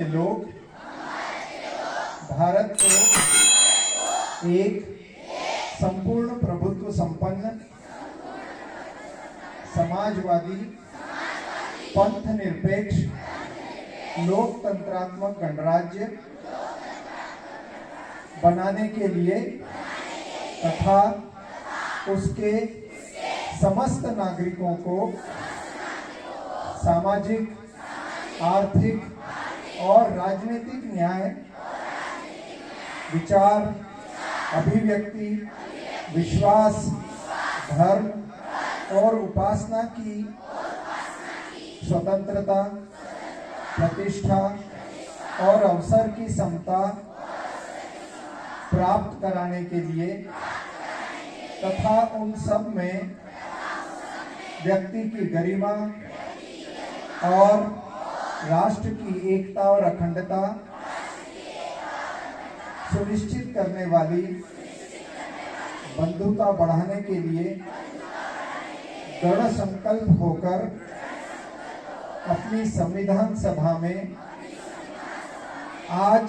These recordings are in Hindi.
लोग भारत को एक संपूर्ण प्रभुत्व संपन्न समाजवादी पंथ निरपेक्ष लोकतंत्रात्मक गणराज्य बनाने के लिए तथा उसके समस्त नागरिकों को सामाजिक, आर्थिक और राजनीतिक न्याय, विचार, अभिव्यक्ति, विश्वास, धर्म और उपासना की स्वतंत्रता, प्रतिष्ठा और अवसर की समता प्राप्त कराने के लिए तथा उन सब में व्यक्ति की गरिमा और राष्ट्र की एकता और अखंडता सुनिश्चित करने वाली बंधुता बढ़ाने के लिए दृढ़ संकल्प होकर अपनी संविधान सभा में आज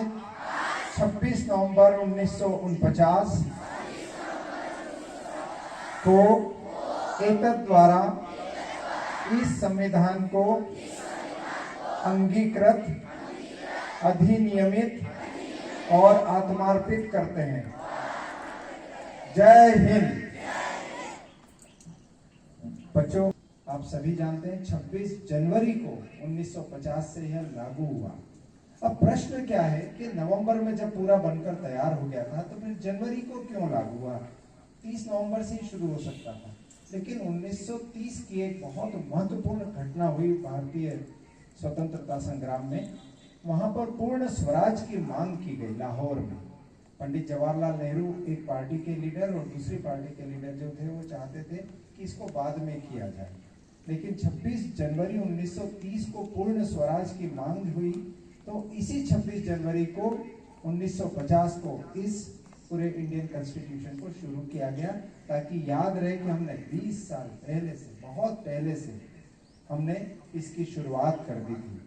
26 नवंबर 1949 को एतद द्वारा इस संविधान को अंगीकृत, अधिनियमित और आत्मार्पित करते हैं। जय हिंद। बच्चों, आप सभी जानते हैं 26 जनवरी को 1950 से यह लागू हुआ। अब प्रश्न क्या है कि नवंबर में जब पूरा बनकर तैयार हो गया था तो फिर जनवरी को क्यों लागू हुआ? 30 नवंबर से ही शुरू हो सकता था। लेकिन 1930 की एक बहुत महत्वपूर्ण घटना हुई भारतीय स्वतंत्रता संग्राम में। वहां पर पूर्ण स्वराज की मांग की गई लाहौर में। पंडित जवाहरलाल नेहरू एक पार्टी के लीडर और दूसरी पार्टी के लीडर जो थे वो चाहते थे कि इसको बाद में किया जाए। लेकिन 26 जनवरी 1930 को पूर्ण स्वराज की मांग हुई, तो इसी 26 जनवरी को 1950 को इस पूरे इंडियन कॉन्स्टिट्यूशन को शुरू किया गया, ताकि याद रहे कि हमने 20 साल पहले से, बहुत पहले से हमने इसकी शुरुआत कर दी थी।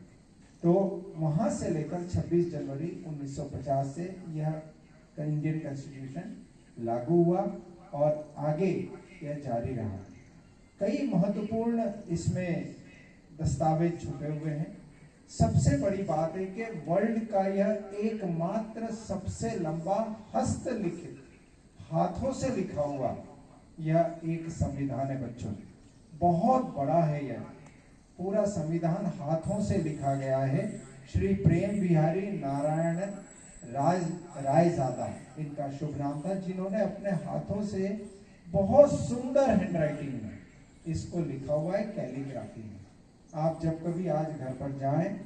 तो वहां से लेकर 26 जनवरी 1950 से यह इंडियन कॉन्स्टिट्यूशन लागू हुआ और आगे यह जारी रहा। कई महत्वपूर्ण इसमें दस्तावेज छुपे हुए हैं। सबसे बड़ी बात है कि वर्ल्ड का यह एकमात्र सबसे लंबा हस्तलिखित, हाथों से लिखा हुआ यह एक संविधान है बच्चों। बहुत बड़ा है यह पूरा संविधान, हाथों से लिखा गया है। श्री प्रेम बिहारी नारायण रायजादा इनका शुभ नाम था, जिन्होंने अपने हाथों से बहुत सुंदर हैंडराइटिंग में इसको लिखा हुआ है, कैलीग्राफी में। आप जब कभी आज घर पर जाएं,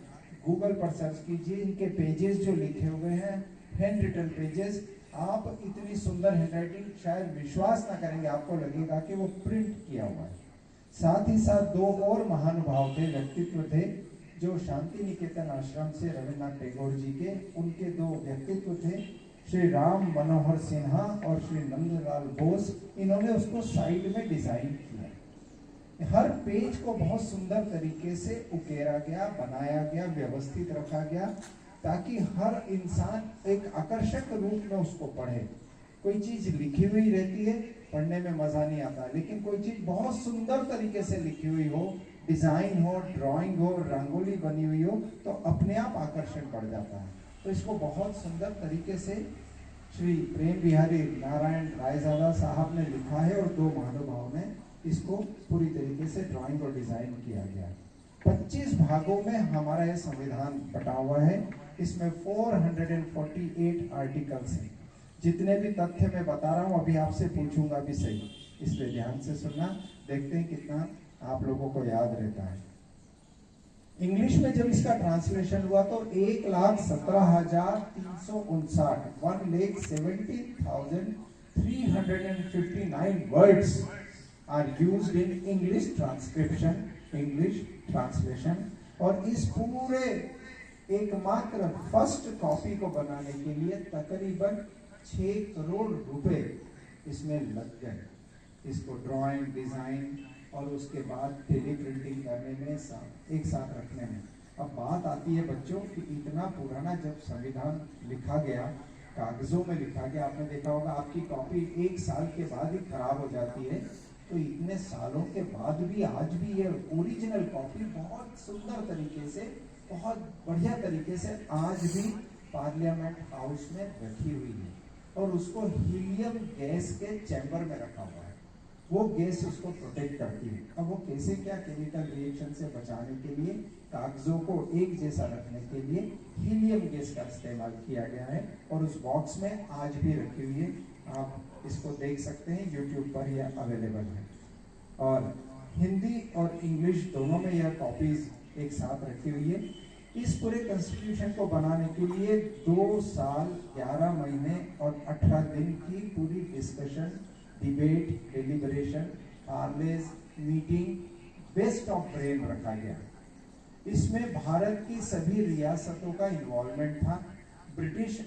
गूगल पर सर्च कीजिए, इनके पेजेस जो लिखे हुए हैं, हैंड रिटन पेजेस, आप इतनी सुंदर हैंडराइटिंग शायद विश्वास ना करेंगे, आपको लगेगा कि वो प्रिंट किया हुआ है। साथ ही साथ दो और महानुभाव थे, व्यक्तित्व थे, जो शांति निकेतन आश्रम से रविन्द्रनाथ टैगोर जी के, उनके दो व्यक्तित्व थे, श्री राम मनोहर सिन्हा और श्री नंदलाल बोस। इन्होंने उसको साइड में डिजाइन किया। हर पेज को बहुत सुंदर तरीके से उकेरा गया, बनाया गया, व्यवस्थित रखा गया, ताकि हर इंसान एक आकर्षक रूप में उसको पढ़े। कोई चीज लिखी हुई रहती है, पढ़ने में मजा नहीं आता, लेकिन कोई चीज बहुत सुंदर तरीके से लिखी हुई हो, डिजाइन हो, ड्राइंग हो, रंगोली बनी हुई हो, तो अपने आप आकर्षण बढ़ जाता है। तो इसको बहुत सुंदर तरीके से श्री प्रेम बिहारी नारायण रायजादा साहब ने लिखा है और दो महानुभाव ने इसको पूरी तरीके से ड्राइंग और डिजाइन किया गया। 25 भागों में हमारा यह संविधान बटा हुआ है। इसमें 448 आर्टिकल्स हैं। जितने भी तथ्य मैं बता रहा हूँ अभी आपसे पूछूंगा भी सही, इसलिए ध्यान से सुनना, देखते हैं कितना आप लोगों को याद रहता है। इंग्लिश में जब इसका ट्रांसलेशन हुआ तो 1,17,359 1,70,359 words are used in English transcription, English translation। और इस पूरे एकमात्र फर्स्ट कॉपी को बनाने के लिए तकरीबन 6 करोड़ रुपए इसमें लग गए। इसको ड्राइंग, डिजाइन और उसके बाद टेली प्रिंटिंग करने में, एक साथ रखने में। अब बात आती है बच्चों कि इतना पुराना जब संविधान लिखा गया, कागजों में लिखा गया, आपने देखा होगा आपकी कॉपी 1 साल के बाद ही खराब हो जाती है, तो इतने सालों के बाद भी आज भी ये ओरिजिनल कॉपी बहुत सुंदर तरीके से, बहुत बढ़िया तरीके से आज भी पार्लियामेंट हाउस में रखी हुई है और उसको हीलियम गैस के चैम्बर में रखा हुआ है। वो गैस उसको प्रोटेक्ट करती है। अब वो कैसे, क्या केमिकल रिएक्शन से बचाने के लिए कागजों को एक जैसा रखने के लिए हीलियम गैस का इस्तेमाल किया गया है और उस बॉक्स में आज भी रखी हुई है। आप इसको देख सकते हैं, यूट्यूब पर यह अवेलेबल है और हिंदी और इंग्लिश दोनों में यह कॉपीज एक साथ रखी हुई है। इस पूरे कॉन्स्टिट्यूशन को बनाने के लिए 2 साल 11 महीने और 18 दिन की पूरी discussion, debate, deliberation, parleys, meeting, best of brain रखा गया। इसमें भारत की सभी रियासतों का इन्वॉल्वमेंट था। British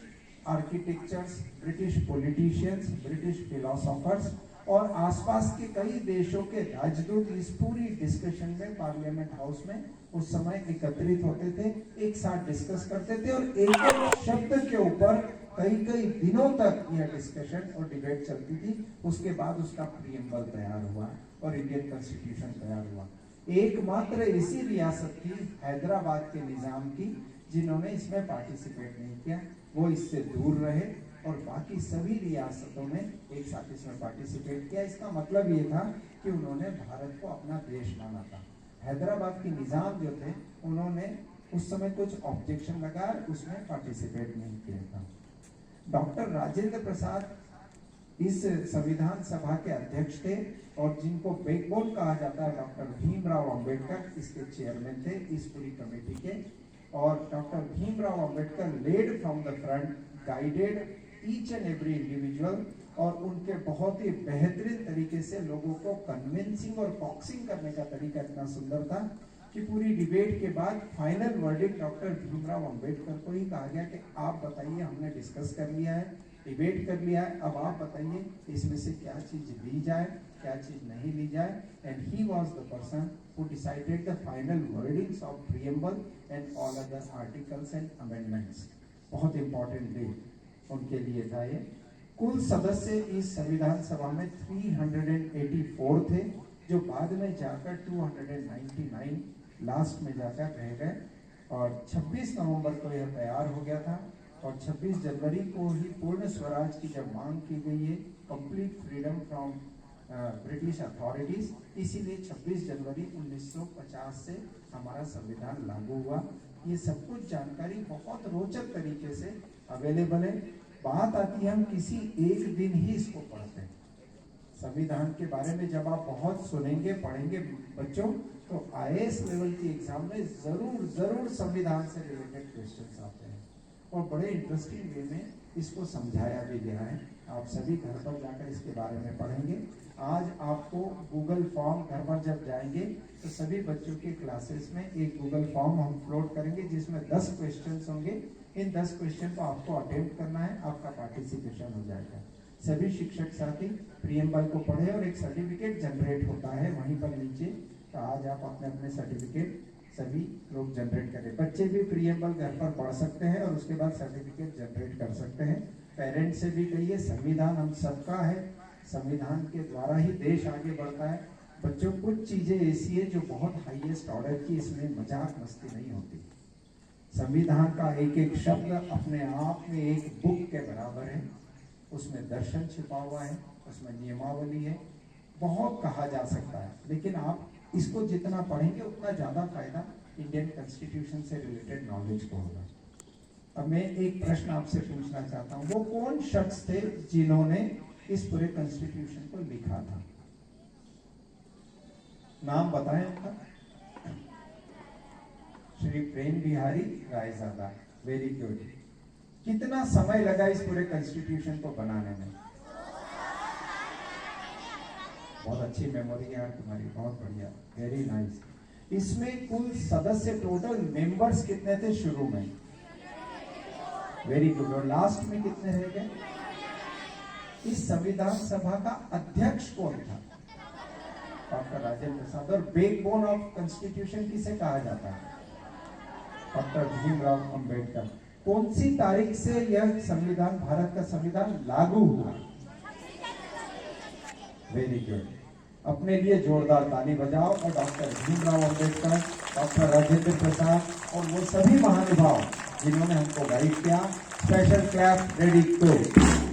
architectures, British politicians, British philosophers और आसपास के कई देशों के राजदूत इस पूरी डिस्कशन में पार्लियामेंट हाउस में उस समय एकत्रित होते थे, एक साथ डिस्कस करते थे और एक एक शब्द के ऊपर कई कई दिनों तक यह डिस्कशन और डिबेट चलती थी। उसके बाद उसका प्रीएम्बल तैयार हुआ और इंडियन कॉन्स्टिट्यूशन तैयार हुआ। एकमात्र ऐसी रियासत थी हैदराबाद के निजाम की जिन्होंने इसमें पार्टिसिपेट नहीं किया, वो इससे दूर रहे और बाकी सभी रियासतों ने एक साथ इसमें पार्टिसिपेट किया। इसका मतलब ये था कि उन्होंने भारत को अपना देश माना था। हैदराबाद के निजाम जो थे उन्होंने उस समय कुछ ऑब्जेक्शन लगा, उसमें पार्टिसिपेट नहीं किया था। डॉक्टर राजेंद्र प्रसाद इस संविधान सभा के अध्यक्ष थे और जिनको बैकबोन कहा जाता है, डॉक्टर भीमराव अंबेडकर इसके चेयरमैन थे इस पूरी कमेटी के। और doctor Bhimrao Ambedkar led from the front, guided each and every individual और उनके बहुत ही बेहतरीन तरीके से लोगों को कन्विंसिंग और बॉक्सिंग करने का तरीका इतना सुंदर था कि पूरी डिबेट के बाद final verdict doctor Bhimrao Ambedkar को ही कहा गया कि आप बताइए, हमने डिस्कस कर लिया है, डिबेट कर लिया है, अब आप बताइए इसमें से क्या चीज ली जाए, क्या चीज नहीं ली जाए। And he was the person who decided the final wordings of preamble and all other articles and amendments. बहुत इंपॉर्टेंट डे उनके लिए था ये। कुल सदस्य इस संविधान सभा में 384 थे, जो बाद में जाकर 299 लास्ट में जाकर रह गए और 26 नवंबर को यह तैयार हो गया था और 26 जनवरी को ही पूर्ण स्वराज की जब मांग की गई है, complete freedom from British authorities, इसीलिए 26 जनवरी 1950 से हमारा संविधान लागू हुआ। ये सब कुछ जानकारी बहुत रोचक तरीके से अवेलेबल है। बात आती है हम किसी एक दिन ही इसको पढ़ते हैं। संविधान के बारे में जब आप बहुत सुनेंगे, पढ़ेंगे बच्चों, तो आईएएस लेवल की एग्जाम में जरूर संविधान से रिलेटेड क्वेश्चंस आते हैं और बड़े इंटरेस्टिंग वे में इसको समझाया भी गया है। आप सभी घर पर जाकर इसके बारे में पढ़ेंगे। आज आपको गूगल फॉर्म, घर पर जब जाएंगे तो सभी बच्चों के क्लासेस में एक गूगल फॉर्म हम अपलोड करेंगे जिसमें 10 क्वेश्चंस होंगे। इन 10 क्वेश्चन को आपको अटेम्प्ट करना है, आपका पार्टिसिपेशन हो जाएगा। सभी शिक्षक साथी प्रीएम्बल को पढ़े और एक सर्टिफिकेट जनरेट होता है वहीं पर नीचे, तो आज आप अपने अपने सर्टिफिकेट सभी लोग जनरेट करें। बच्चे भी प्रीएम्बल घर पर पढ़ सकते हैं और उसके बाद सर्टिफिकेट जनरेट कर सकते हैं। पेरेंट्स से भी कहिए, संविधान हम सबका है, संविधान के द्वारा ही देश आगे बढ़ता है। बच्चों, कुछ चीजें ऐसी है जो बहुत हाईएस्ट ऑर्डर की, इसमें मजाक मस्ती नहीं होती। संविधान का एक एक शब्द अपने आप में एक बुक के बराबर है, उसमें दर्शन छिपा हुआ है, उसमें नियमावली है, बहुत कहा जा सकता है। लेकिन आप इसको जितना पढ़ेंगे उतना ज्यादा फायदा इंडियन कॉन्स्टिट्यूशन से रिलेटेड नॉलेज को होगा। अब मैं एक प्रश्न आपसे पूछना चाहता हूँ, वो कौन शख्स थे जिन्होंने इस पूरे कॉन्स्टिट्यूशन को लिखा था? नाम बताएं उनका। श्री प्रेम बिहारी रायजादा। Very good. कितना समय लगा इस पूरे कॉन्स्टिट्यूशन को बनाने में? बहुत अच्छी मेमोरी है यार तुम्हारी, बहुत बढ़िया, वेरी नाइस। इसमें कुल सदस्य, टोटल मेंबर्स कितने थे शुरू में? Very good. और लास्ट में कितने रह गए? इस संविधान सभा का अध्यक्ष कौन था? डॉक्टर राजेंद्र प्रसाद। और बैकबोन ऑफ कॉन्स्टिट्यूशन किसे कहा जाता है? डॉक्टर भीमराव अंबेडकर। कौन सी तारीख से यह संविधान, भारत का संविधान लागू हुआ? वेरी गुड, अपने लिए जोरदार ताली बजाओ। और डॉक्टर भीमराव अंबेडकर, डॉक्टर राजेंद्र प्रसाद और वो सभी महानुभाव जिन्होंने हमको गाइड किया, स्पेशल क्लैप रेडी टू।